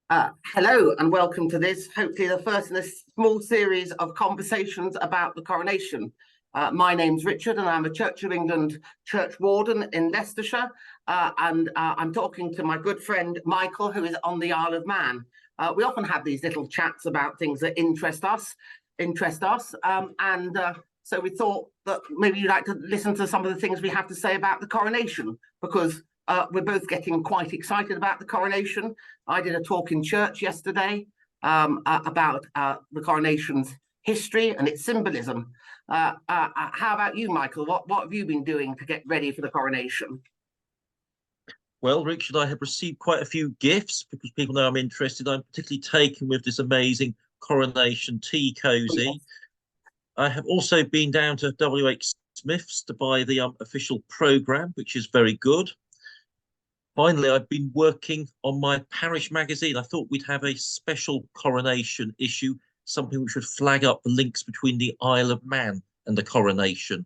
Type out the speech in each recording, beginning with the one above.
Hello and welcome to this, hopefully the first in a small series of conversations about the coronation. My name's Richard and I'm a Church of England church warden in Leicestershire, and I'm talking to my good friend Michael, who is on the Isle of Man. We often have these little chats about things that interest us, so we thought that maybe you'd like to listen to some of the things we have to say about the coronation, because we're both getting quite excited about the coronation. I did a talk in church yesterday about the coronation's history and its symbolism. How about you, Michael? What have you been doing to get ready for the coronation? Well, Richard, I have received quite a few gifts because people know I'm interested. I'm particularly taken with this amazing coronation tea cozy. I have also been down to WH Smith's to buy the official programme, which is very good. Finally, I've been working on my parish magazine. I thought we'd have a special coronation issue, something which would flag up the links between the Isle of Man and the coronation.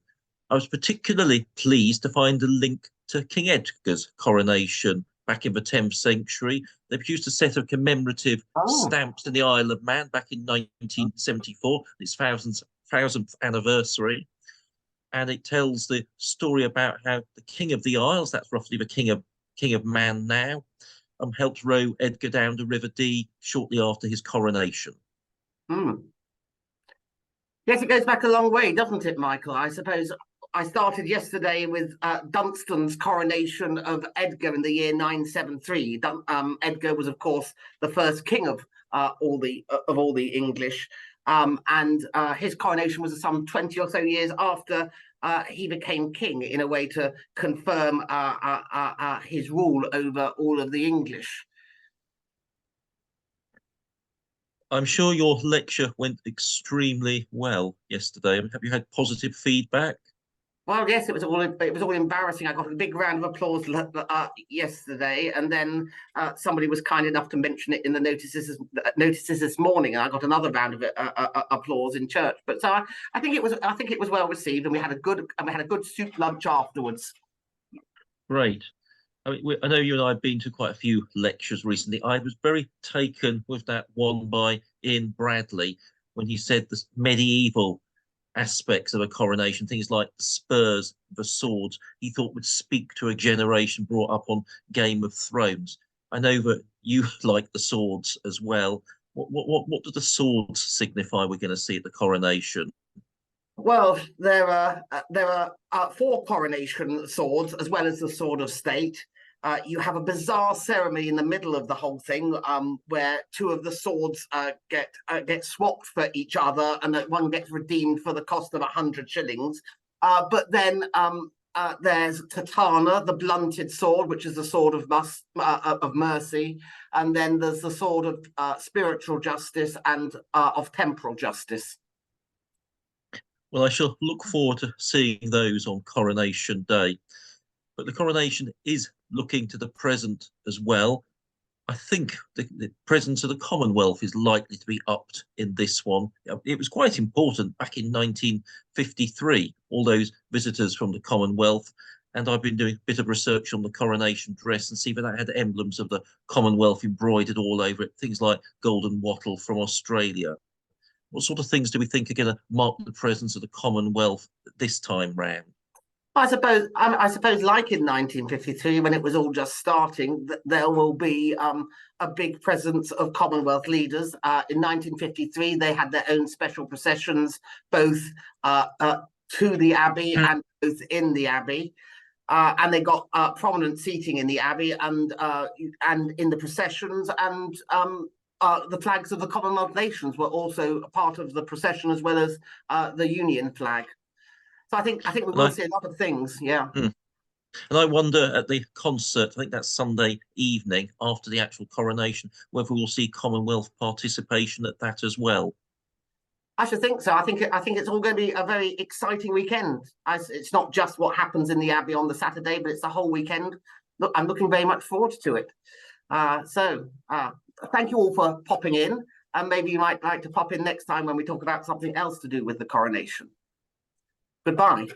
I was particularly pleased to find a link to King Edgar's coronation back in the 10th century. They produced a set of commemorative stamps in the Isle of Man back in 1974, its thousandth anniversary. And it tells the story about how the King of the Isles, that's roughly the King of Man now, helped row Edgar down the River Dee shortly after his coronation. Yes, it goes back a long way, doesn't it, Michael? I suppose I started yesterday with Dunstan's coronation of Edgar in the year 973. Edgar was, of course, the first king of all the English, and his coronation was some 20 or so years after he became king, in a way to confirm his rule over all of the English. I'm sure your lecture went extremely well yesterday. Have you had positive feedback? Well, yes, it was all embarrassing. I got a big round of applause yesterday, and then somebody was kind enough to mention it in the notices this morning, and I got another round of applause in church. But so I think it was well received, and we had a good soup lunch afterwards. Great. I mean, I know you and I have been to quite a few lectures recently. I was very taken with that one by Ian Bradley when he said the medieval aspects of a coronation, things like the spurs, the swords, he thought would speak to a generation brought up on Game of Thrones. I know that you like the swords as well. What do the swords signify we're going to see at the coronation? Well, there are 4 coronation swords, as well as the sword of state. You have a bizarre ceremony in the middle of the whole thing, where 2 of the swords get swapped for each other, and that one gets redeemed for the cost of 100 shillings. But then there's Katana, the blunted sword, which is the sword of mercy, and then there's the sword of spiritual justice and of temporal justice. Well, I shall look forward to seeing those on Coronation Day. But the coronation is looking to the present as well. I think the presence of the Commonwealth is likely to be upped in this one. It was quite important back in 1953, all those visitors from the Commonwealth. And I've been doing a bit of research on the coronation dress and see that had emblems of the Commonwealth embroidered all over it, things like golden wattle from Australia. What sort of things do we think are going to mark the presence of the Commonwealth this time round? I suppose, like in 1953, when it was all just starting, there will be a big presence of Commonwealth leaders. In 1953, they had their own special processions, both to the Abbey and both in the Abbey. And they got prominent seating in the Abbey and in the processions, and the flags of the Commonwealth nations were also a part of the procession, as well as the Union flag. So I think we will see a lot of things, yeah. And I wonder at the concert, I think that's Sunday evening after the actual coronation, whether we'll see Commonwealth participation at that as well. I should think so. I think it's all going to be a very exciting weekend. It's not just what happens in the Abbey on the Saturday, but it's the whole weekend. Look, I'm looking very much forward to it. Thank you all for popping in, and maybe you might like to pop in next time when we talk about something else to do with the coronation. Goodbye.